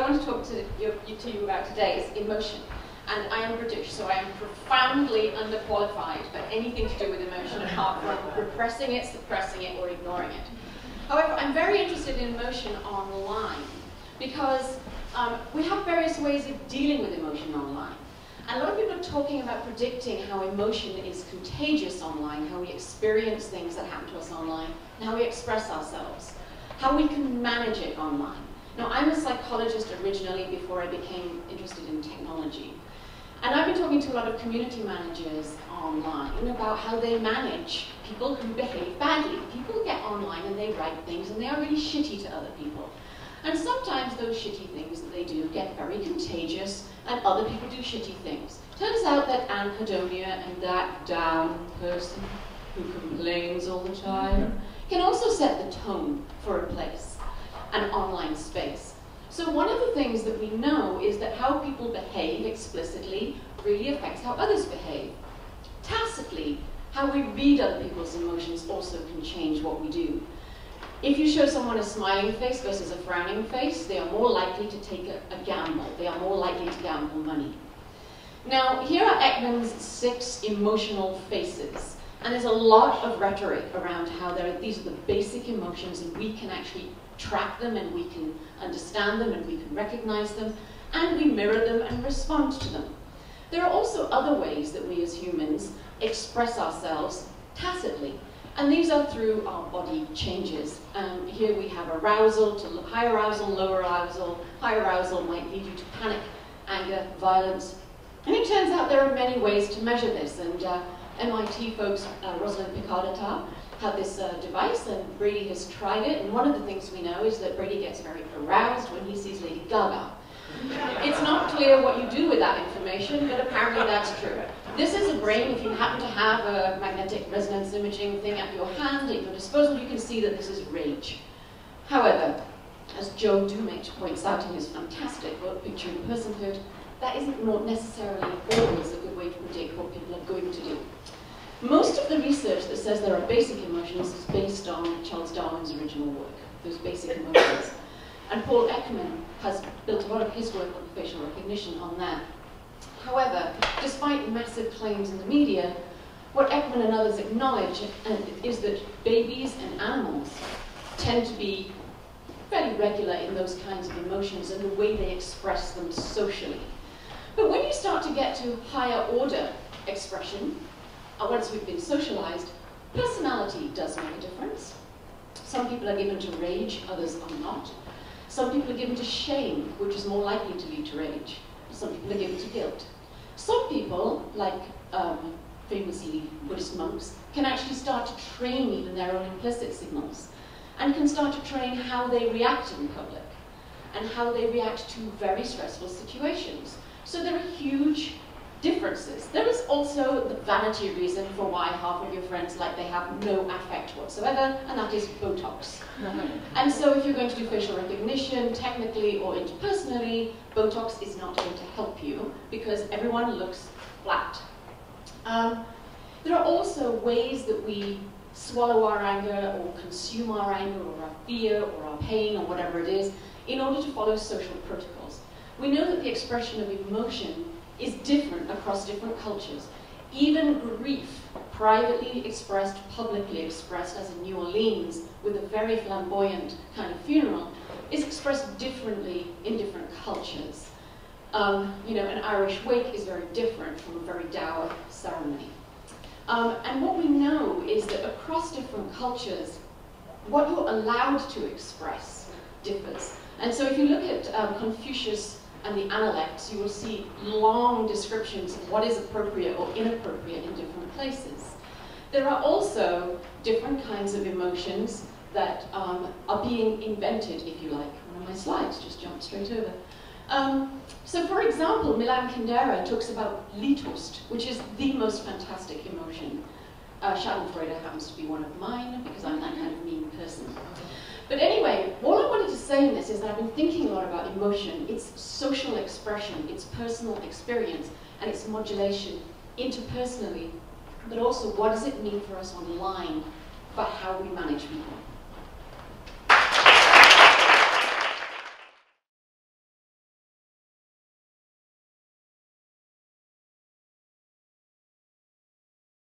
want to talk to you about today is emotion. And I am British, so I am profoundly underqualified for anything to do with emotion apart from repressing it, suppressing it, or ignoring it. However, I'm very interested in emotion online because we have various ways of dealing with emotion online. And a lot of people are talking about predicting how emotion is contagious online, how we experience things that happen to us online, and how we express ourselves, how we can manage it online. Now, I'm a psychologist originally before I became interested in technology. And I've been talking to a lot of community managers online about how they manage people who behave badly. People get online and they write things and they are really shitty to other people. And sometimes those shitty things that they do get very contagious and other people do shitty things. Turns out that Anne Padonia and that down person who complains all the time can also set the tone for a place, an online space. So one of the things that we know is that how people behave explicitly really affects how others behave. Tacitly, how we read other people's emotions also can change what we do. If you show someone a smiling face versus a frowning face, they are more likely to take a gamble. They are more likely to gamble money. Now, here are Ekman's 6 emotional faces. And there's a lot of rhetoric around how these are the basic emotions and we can actually track them and we can understand them and we can recognize them and we mirror them and respond to them. There are also other ways that we as humans express ourselves tacitly, and these are through our body changes. Here we have arousal, to high arousal, low arousal. High arousal might lead you to panic, anger, violence. And it turns out there are many ways to measure this, and MIT folks, Rosalind Picard-Attar, have this device, and Brady has tried it, and one of the things we know is that Brady gets very aroused when he sees Lady Gaga. It's not clear what you do with that information, but apparently that's true. This is a brain. If you happen to have a magnetic resonance imaging thing at your hand, at your disposal, you can see that this is rage. However, as Joe Dumate points out in his fantastic book, Picturing Personhood, that isn't not necessarily always a good way to predict what people are going to do. Most of the research that says there are basic emotions is based on Charles Darwin's original work, those basic emotions. And Paul Ekman has built a lot of his work on facial recognition on that. However, despite massive claims in the media, what Ekman and others acknowledge is that babies and animals tend to be fairly regular in those kinds of emotions and the way they express them socially. But when you start to get to higher order expression, once we've been socialized, personality does make a difference. Some people are given to rage, others are not. Some people are given to shame, which is more likely to lead to rage. Some people are given to guilt. Some people, like famously Buddhist monks, can actually start to train even their own implicit signals and can start to train how they react in public and how they react to very stressful situations. So there are huge differences. There is also the vanity reason for why half of your friends like they have no affect whatsoever, and that is Botox. And so if you're going to do facial recognition, technically or interpersonally, Botox is not going to help you because everyone looks flat. There are also ways that we swallow our anger or consume our anger or our fear or our pain or whatever it is in order to follow social protocols. We know that the expression of emotion is different across different cultures. Even grief, privately expressed, publicly expressed, as in New Orleans, with a very flamboyant kind of funeral, is expressed differently in different cultures. You know, an Irish wake is very different from a very dour ceremony. And what we know is that across different cultures, what you're allowed to express differs. And so if you look at Confucius and the Analects, you will see long descriptions of what is appropriate or inappropriate in different places. There are also different kinds of emotions that are being invented, if you like. One of my slides just jumped straight over. So for example, Milan Kundera talks about Litost, which is the most fantastic emotion. Schadenfreude happens to be one of mine because I'm that kind of mean person. But anyway, all I wanted to say in this is that I've been thinking a lot about emotion, its social expression, its personal experience, and its modulation interpersonally, but also what does it mean for us online about how we manage people.